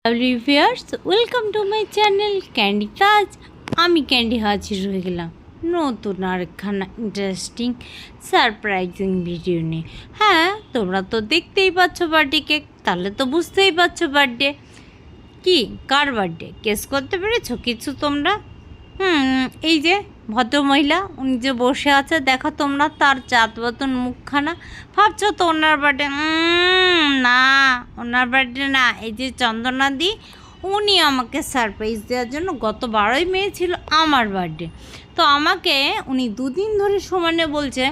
Lovely viewers, welcome to my channel Candy Taj. আমি Candy হাজির হয়ে গেলাম নতুন আরেকখানা ইন্টারেস্টিং সারপ্রাইজিং ভিডিও নিয়ে। হ্যাঁ, তোমরা তো দেখতেই পাচ্ছ বার্থডে কেক, তাহলে তো বুঝতেই পারছো বার্থডে কি, কার বার্থডে। গেস করতে পেরেছো কিছু তোমরা? এই যে ভদ্রমহিলা, উনি যে বসে আছে দেখো তোমরা, তার চাঁদ মতন মুখখানা। ভাবছো তো ওনার বার্থডে? না, ওনার বার্থডে না। এই যে চন্দনাদি, উনি আমাকে সারপ্রাইজ দেওয়ার জন্য গত 12ই মে ছিল আমার বার্থডে, তো আমাকে উনি দুদিন ধরে সমানে বলছে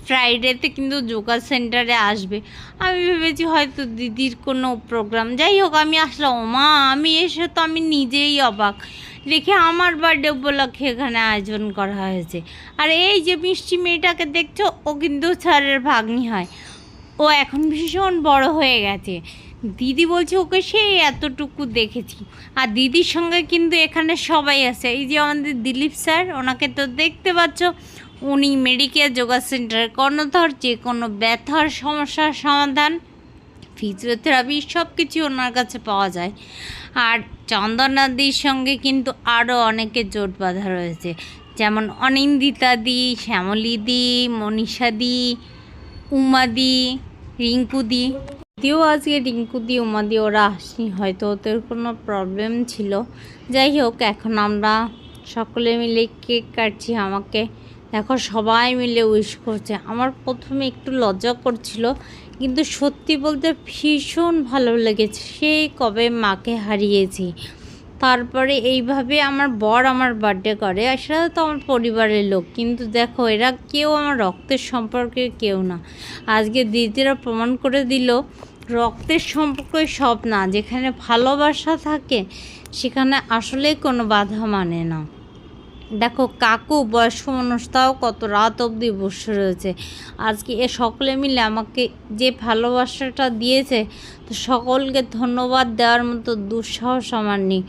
ফ্রাইডেতে কিন্তু যোগা সেন্টারে আসবে। আমি ভেবেছি হয়তো দিদির কোনো প্রোগ্রাম, যাই হোক আমি আসলাম। মা, আমি এসে তো আমি নিজেই অবাক, দেখে আমার বার্থডে উপলক্ষে এখানে আয়োজন করা হয়েছে। আর এই যে মিষ্টি মেয়েটাকে দেখছো, ও কিন্তু স্যারের ভাগ্নি হয়। ও এখন ভীষণ বড় হয়ে গেছে। দিদি বলছে ওকে সেই এতটুকু দেখেছি। আর দিদির সঙ্গে কিন্তু এখানে সবাই আছে। এই যে আমাদের দিলীপ স্যার, ওনাকে তো দেখতে পাচ্ছ। উনি মেডিকেল যোগা সেন্টারের কর্ণধার, যে কোনো ব্যথার সমস্যার সমাধান, ফিজিওথেরাপি সব কিছু ওনার কাছে পাওয়া যায়। আর চন্দনাদির সঙ্গে কিন্তু আরও অনেকে জোট বাঁধা রয়েছে, যেমন অনিন্দিতাদি, শ্যামলীদি, মনীষাদি, উমাদি, রিঙ্কুদি। যদিও আজকে রিঙ্কুদি উমাদি ওরা আসেনি, হয়তো ওদের কোনো প্রবলেম ছিল। যাই হোক, এখন আমরা সকলে মিলে কেক কাটছি। আমাকে দেখো সবাই মিলে উইশ করছে। আমার প্রথমে একটু লজ্জা করছিল, কিন্তু সত্যি বলতে ভীষণ ভালো লেগেছে। সেই কবে মাকে হারিয়েছি, তারপরে এইভাবে আমার বর আমার বার্থডে করে। আর সেটা তো আমার পরিবারের লোক, কিন্তু দেখো এরা কেউ আমার রক্তের সম্পর্কের কেউ না। আজকে দিদিরা প্রমাণ করে দিল রক্তের সম্পর্কে সব না। যেখানে ভালোবাসা থাকে সেখানে আসলে কোনো বাধা মানে না। দেখো কাকু বয়স্ক মানুষ, তাও কত রাত অবধি বসে রয়েছে। আজকে এ সকলে মিলে আমাকে যে ভালোবাসাটা দিয়েছে, তো সকলকে ধন্যবাদ দেওয়ার মতো দুঃসাহস আমার নেই।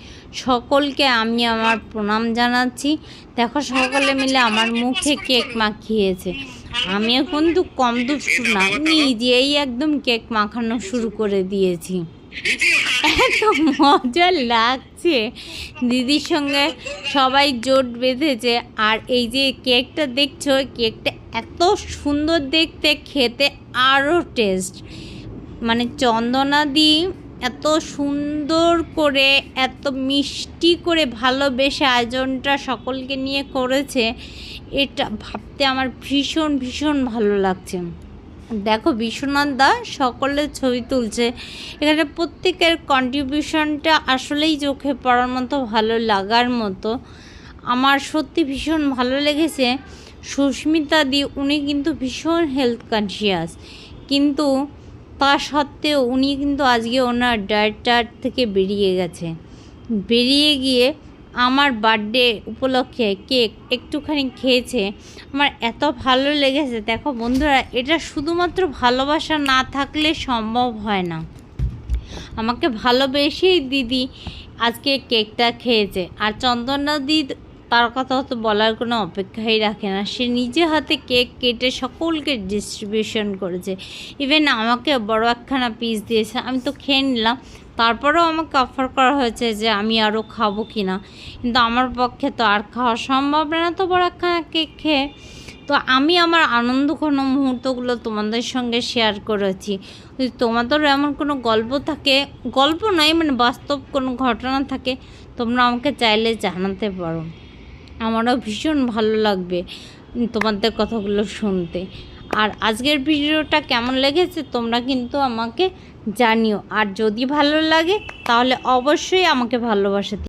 সকলকে আমি আমার প্রণাম জানাচ্ছি। দেখো সকলে মিলে আমার মুখে কেক মাখিয়েছে। আমিও কিন্তু কম দুষ্টু না, নিজেই একদম কেক মাখানো শুরু করে দিয়েছি। এত মজা লাগছে, দিদির সঙ্গে সবাই জোট বেঁধেছে। আর এই যে কেকটা দেখছো, কেকটা এত সুন্দর দেখতে, খেতে আরও টেস্ট। মানে চন্দনাদি এত সুন্দর করে, এত মিষ্টি করে ভালোবেসে আয়োজনটা সকলকে নিয়ে করেছে, এটা ভাবতে আমার ভীষণ ভীষণ ভালো লাগছে। দেখো বিশ্বনাথ দা সকলের ছবি তুলছে। এখানে প্রত্যেকের কন্ট্রিবিউশনটা আসলেই চোখে পড়ার মতো, ভালো লাগার মতো। আমার সত্যি ভীষণ ভালো লেগেছে। সুস্মিতা দি, উনি কিন্তু ভীষণ হেলথ কনসিয়াস, কিন্তু তা সত্ত্বেও উনি কিন্তু আজকে ওনার ডায়েটার থেকে বেরিয়ে গেছে। বেরিয়ে গিয়ে আমার বার্থডে উপলক্ষে কেক একটুখানি খেয়েছে। আমার এত ভালো লেগেছে। দেখো বন্ধুরা, এটা শুধুমাত্র ভালোবাসা না থাকলে সম্ভব হয় না। আমাকে ভালোবেসেই দিদি আজকে কেকটা খেয়েছে। আর চন্দনা দি, তার কথা তো বলার কোনো অপেক্ষাই রাখে না। সে নিজে হাতে কেক কেটে সকলকে ডিস্ট্রিবিউশন করেছে। ইভেন আমাকে বড় একখানা পিস দিয়েছে, আমি তো খেয়ে নিলাম। তারপরেও আমাকে অফার করা হয়েছে যে আমি আরও খাবো কি না, কিন্তু আমার পক্ষে তো আর খাওয়া সম্ভব না তো বড় একখানা কেক খেয়ে। তো আমি আমার আনন্দঘন মুহূর্তগুলো তোমাদের সঙ্গে শেয়ার করেছি। যদি তোমাদেরও এমন কোনো গল্প থাকে, গল্প নয় মানে বাস্তব কোনো ঘটনা থাকে, তোমরা আমাকে চাইলে জানাতে পারো। আমারও ভীষণ ভালো লাগবে তোমাদের কথাগুলো শুনতে। আর আজকের ভিডিওটা কেমন লেগেছে তোমরা কিন্তু আমাকে জানিও। আর যদি ভালো লাগে তাহলে অবশ্যই আমাকে ভালোবাসা